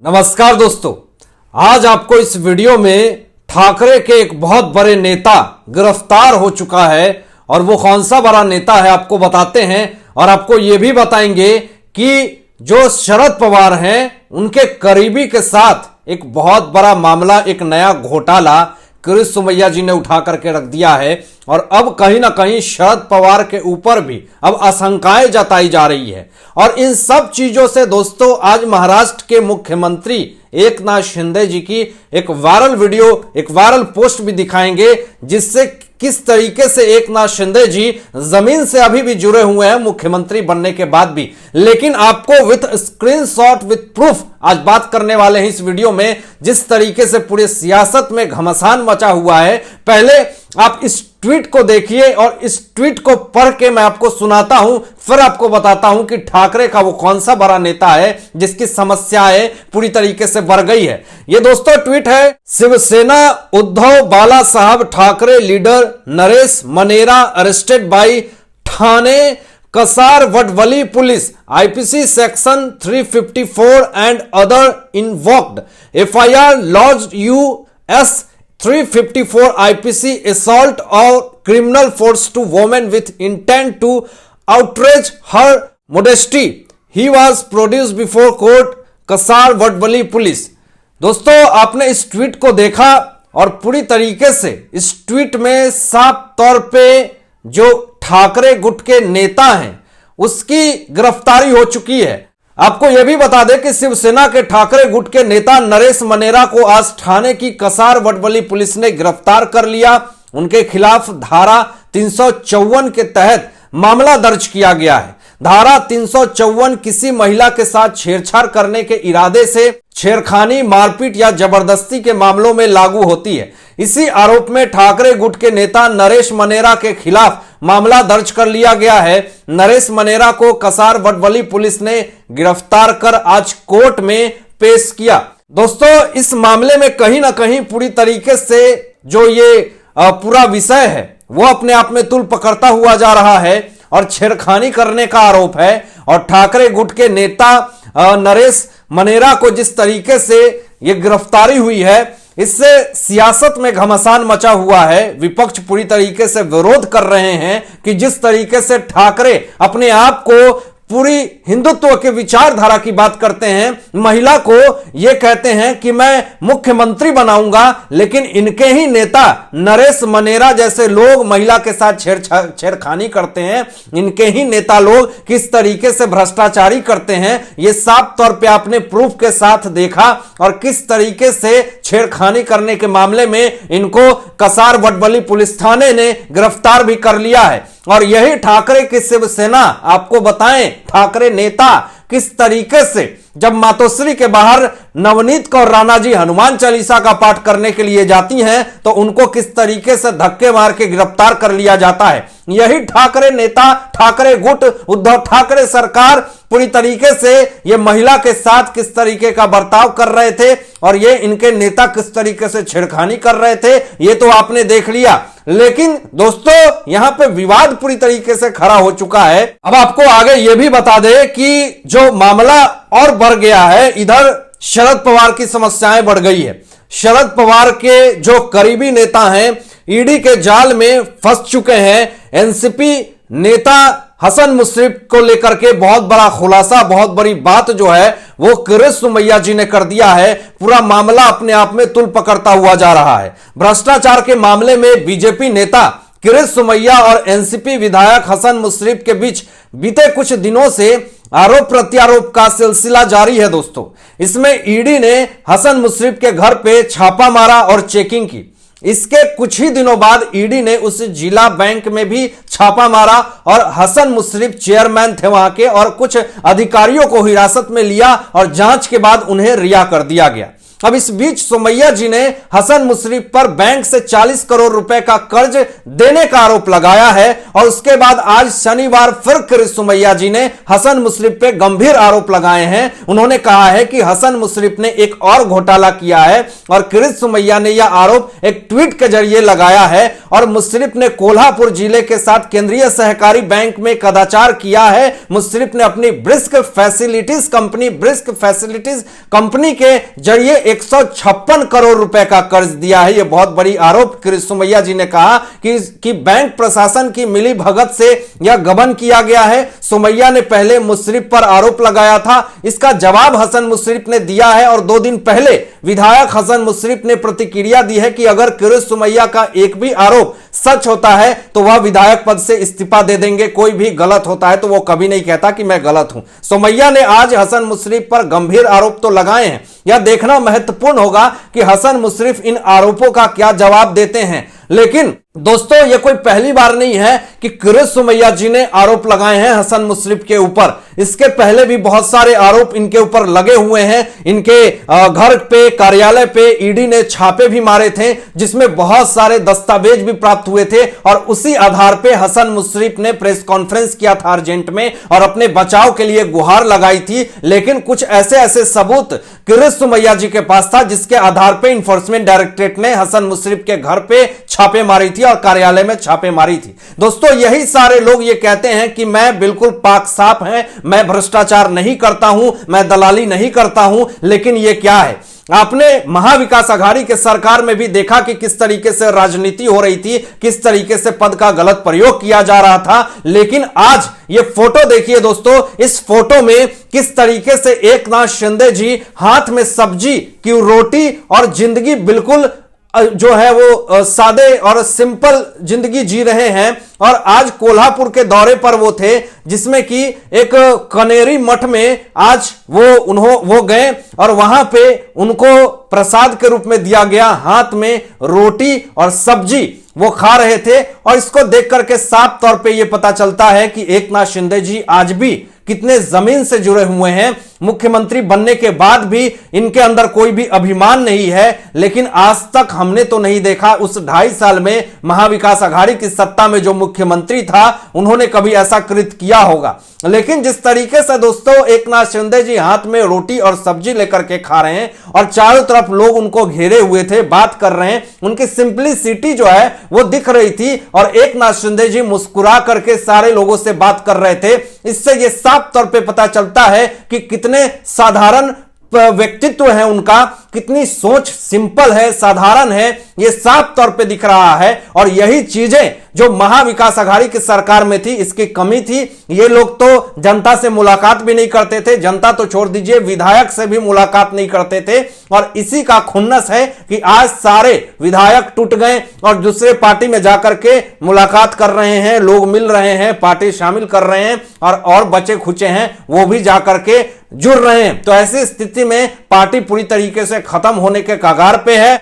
नमस्कार दोस्तों, आज आपको इस वीडियो में ठाकरे के एक बहुत बड़े नेता गिरफ्तार हो चुका है और वो कौन सा बड़ा नेता है आपको बताते हैं और आपको ये भी बताएंगे कि जो शरद पवार हैं उनके करीबी के साथ एक बहुत बड़ा मामला, एक नया घोटाला कृष्ण सुमैया जी ने उठा करके रख दिया है और अब कहीं ना कहीं शरद पवार के ऊपर भी अब आशंकाएं जताई जा रही है। और इन सब चीजों से दोस्तों आज महाराष्ट्र के मुख्यमंत्री एकनाथ शिंदे जी की एक वायरल वीडियो, एक वायरल पोस्ट भी दिखाएंगे जिससे किस तरीके से एकनाथ शिंदे जी जमीन से अभी भी जुड़े हुए हैं मुख्यमंत्री बनने के बाद भी। लेकिन आपको विथ स्क्रीनशॉट, विथ प्रूफ आज बात करने वाले हैं इस वीडियो में। जिस तरीके से पूरे सियासत में घमासान मचा हुआ है, पहले आप इस ट्वीट को देखिए और इस ट्वीट को पढ़ के मैं आपको सुनाता हूं, फिर आपको बताता हूं कि ठाकरे का वो कौन सा बड़ा नेता है जिसकी समस्याएं पूरी तरीके से बढ़ गई है। ये दोस्तों ट्वीट है, शिवसेना उद्धव बाला साहब Thackeray leader Naresh Manera arrested by Thane Kasar Vadavali police IPC section 354 and other invoked FIR launched US 354 IPC assault or criminal force to woman with intent to outrage her modesty. He was produced before court, Kasar Vadavali police. दोस्तों आपने इस tweet को देखा और पूरी तरीके से इस ट्वीट में साफ तौर पे जो ठाकरे गुट के नेता हैं उसकी गिरफ्तारी हो चुकी है। आपको यह भी बता दें कि शिवसेना के ठाकरे गुट के नेता नरेश मनेरा को आज ठाणे की कसार वडवली पुलिस ने गिरफ्तार कर लिया। उनके खिलाफ धारा 354 के तहत मामला दर्ज किया गया है। धारा 354 किसी महिला के साथ छेड़छाड़ करने के इरादे से छेड़खानी, मारपीट या जबरदस्ती के मामलों में लागू होती है। इसी आरोप में ठाकरे गुट के नेता नरेश मनेरा के खिलाफ मामला दर्ज कर लिया गया है। नरेश मनेरा को कसार वडवली पुलिस ने गिरफ्तार कर आज कोर्ट में पेश किया। दोस्तों इस मामले में कहीं ना कहीं पूरी तरीके से जो ये पूरा विषय है वो अपने आप में तूल पकड़ता हुआ जा रहा है और छेड़खानी करने का आरोप है। और ठाकरे गुट के नेता नरेश मनेरा को जिस तरीके से ये गिरफ्तारी हुई है, इससे सियासत में घमासान मचा हुआ है। विपक्ष पूरी तरीके से विरोध कर रहे हैं कि जिस तरीके से ठाकरे अपने आप को पूरी हिंदुत्व के विचारधारा की बात करते हैं, महिला को यह कहते हैं कि मैं मुख्यमंत्री बनाऊंगा, लेकिन इनके ही नेता नरेश मनेरा जैसे लोग महिला के साथ छेड़खानी करते हैं। इनके ही नेता लोग किस तरीके से भ्रष्टाचारी करते हैं यह साफ तौर पे आपने प्रूफ के साथ देखा और किस तरीके से छेड़खानी करने के मामले में इनको कसार वडवली पुलिस थाने ने गिरफ्तार भी कर लिया है। और यही ठाकरे की शिवसेना, आपको बताएं ठाकरे नेता किस तरीके से जब मातोश्री के बाहर नवनीत कौर राणा जी हनुमान चालीसा का पाठ करने के लिए जाती हैं तो उनको किस तरीके से धक्के मार के गिरफ्तार कर लिया जाता है। यही ठाकरे नेता, ठाकरे गुट, उद्धव ठाकरे सरकार पूरी तरीके से ये महिला के साथ किस तरीके का बर्ताव कर रहे थे और ये इनके नेता किस तरीके से छेड़खानी कर रहे थे ये तो आपने देख लिया। लेकिन दोस्तों यहां पे विवाद पूरी तरीके से खड़ा हो चुका है। अब आपको आगे ये भी बता दें कि जो मामला और बढ़ गया है, इधर शरद पवार की समस्याएं बढ़ गई है। शरद पवार के जो करीबी नेता हैं ईडी के जाल में फंस चुके हैं। एनसीपी नेता हसन मुश्रीफ को लेकर के बहुत बड़ा खुलासा, बहुत बड़ी बात जो है वो कृष्ण सुमैया जी ने कर दिया है। पूरा मामला अपने आप में तुल पकड़ता हुआ जा रहा है। भ्रष्टाचार के मामले में बीजेपी नेता कृष्ण सुमैया और एनसीपी विधायक हसन मुश्रीफ के बीच बीते कुछ दिनों से आरोप प्रत्यारोप का सिलसिला जारी है। दोस्तों इसमें ईडी ने हसन मुश्रीफ के घर पे छापा मारा और चेकिंग की। इसके कुछ ही दिनों बाद ईडी ने उस जिला बैंक में भी छापा मारा और हसन मुश्रीफ चेयरमैन थे वहां के और कुछ अधिकारियों को हिरासत में लिया और जांच के बाद उन्हें रिहा कर दिया गया। अब इस बीच सुमैया जी ने हसन मुशर्रफ पर बैंक से 40 करोड़ रुपए का कर्ज देने का आरोप लगाया है और उसके बाद आज शनिवार फिर सुमैया जी ने हसन मुशर्रफ पे गंभीर आरोप लगाए हैं। उन्होंने कहा है कि हसन मुशर्रफ ने एक और घोटाला किया है और किरीट सुमैया ने यह आरोप एक ट्वीट के जरिए लगाया है और मुशर्रफ ने कोल्हापुर जिले के साथ केंद्रीय सहकारी बैंक में कदाचार किया है। मुशर्रफ ने अपनी ब्रिस्क फैसिलिटीज कंपनी के जरिए 156 करोड़ रुपए का कर्ज दिया है। यह बहुत बड़ी आरोप किरीट सुमैया जी ने कहा कि बैंक प्रशासन की मिली भगत से यह गबन किया गया है। सुमैया ने पहले मुशर्रफ पर आरोप लगाया था, इसका जवाब हसन मुशर्रफ ने दिया है और 2 दिन पहले विधायक हसन मुशर्रफ ने प्रतिक्रिया दी है कि अगर किरीट सुमैया का एक भी आरोप सच होता है तो वह विधायक पद से इस्तीफा दे देंगे। कोई भी गलत होता है तो वो कभी नहीं कहता कि मैं गलत हूं। सुमैया ने आज हसन मुशर्रफ पर गंभीर आरोप तो लगाए हैं, यह देखना महत्वपूर्ण होगा कि हसन मुशर्रफ इन आरोपों का क्या जवाब देते हैं। लेकिन दोस्तों यह कोई पहली बार नहीं है कि किरीट सुमैया जी ने आरोप लगाए हैं हसन मुशर्रफ के ऊपर। इसके पहले भी बहुत सारे आरोप इनके ऊपर लगे हुए हैं। इनके घर पे, कार्यालय पे ईडी ने छापे भी मारे थे जिसमें बहुत सारे दस्तावेज भी प्राप्त हुए थे और उसी आधार पे हसन मुशर्रफ ने प्रेस कॉन्फ्रेंस किया था अर्जेंट में और अपने बचाव के लिए गुहार लगाई थी। लेकिन कुछ ऐसे सबूत किरीट सुमैया जी के पास था जिसके आधार पे इंफोर्समेंट डायरेक्टरेट ने हसन मुशर्रफ के घर पे छापे मारी थी और कार्यालय में छापे मारी थी। दोस्तों यही सारे लोग ये कहते हैं कि मैं बिल्कुल पाक साफ है, मैं भ्रष्टाचार नहीं करता हूं, मैं दलाली नहीं करता हूं। लेकिन ये क्या है, आपने महाविकास अघाड़ी के सरकार में भी देखा कि किस तरीके से राजनीति हो रही थी, किस तरीके से पद का गलत प्रयोग किया जा रहा था। लेकिन आज ये फोटो देखिए दोस्तों, इस फोटो में किस तरीके से एकनाथ शिंदे जी हाथ में सब्जी की रोटी और जिंदगी बिल्कुल जो है वो सादे और सिंपल जिंदगी जी रहे हैं। और आज कोल्हापुर के दौरे पर वो थे जिसमें कि एक कनेरी मठ में आज वो गए और वहां पे उनको प्रसाद के रूप में दिया गया हाथ में रोटी और सब्जी, वो खा रहे थे। और इसको देख करके साफ तौर पे ये पता चलता है कि एकनाथ शिंदे जी आज भी कितने जमीन से जुड़े हुए हैं। मुख्यमंत्री बनने के बाद भी इनके अंदर कोई भी अभिमान नहीं है। लेकिन आज तक हमने तो नहीं देखा उस 2.5 साल में महाविकास अघाड़ी की सत्ता में जो मुख्यमंत्री था उन्होंने कभी ऐसा कृत्य किया होगा। लेकिन जिस तरीके से दोस्तों एकनाथ शिंदे जी हाथ में रोटी और सब्जी लेकर के खा रहे हैं और चारों तरफ लोग उनको घेरे हुए थे, बात कर रहे हैं, उनकी सिंपलिसिटी जो है वो दिख रही थी और एकनाथ शिंदे जी मुस्कुरा करके सारे लोगों से बात कर रहे थे। इससे ये साफ तौर पे पता चलता है कि कितने साधारण व्यक्तित्व है उनका, कितनी सोच सिंपल है, साधारण है, यह साफ तौर पे दिख रहा है। और यही चीजें जो महाविकास अघाड़ी की सरकार में थी इसकी कमी थी। ये लोग तो जनता से मुलाकात भी नहीं करते थे, जनता तो छोड़ दीजिए विधायक से भी मुलाकात नहीं करते थे। और इसी का खुन्नस है कि आज सारे विधायक टूट गए और दूसरे पार्टी में जाकर के मुलाकात कर रहे हैं, लोग मिल रहे हैं, पार्टी शामिल कर रहे हैं और बचे खुचे हैं वो भी जाकर के जुड़ रहे हैं। तो ऐसी स्थिति में पार्टी पूरी तरीके से खत्म होने के कगार पे है।